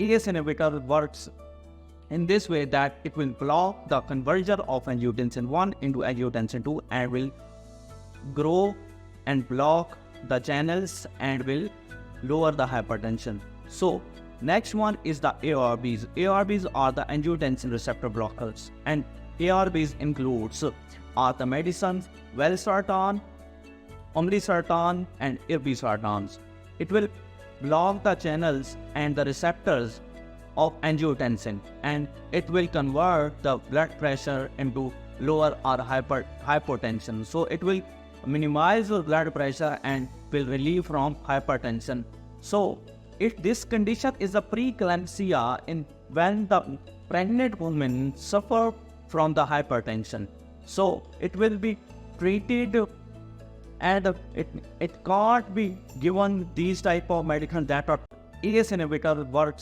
ACE inhibitor works in this way that it will block the conversion of angiotensin 1 into angiotensin 2 and will grow and block the channels and will lower the hypertension. So next one is the ARBs. ARBs are the angiotensin receptor blockers, and ARBs includes the medicines valsartan, olmesartan and irbesartans. It will block the channels and the receptors of angiotensin, and it will convert the blood pressure into lower or hypotension. So it will minimize the blood pressure and will relieve from hypertension. So if this condition is a preeclampsia in when the pregnant woman suffer from the hypertension, so it will be treated, and it can't be given these type of medications that are ACE inhibitor works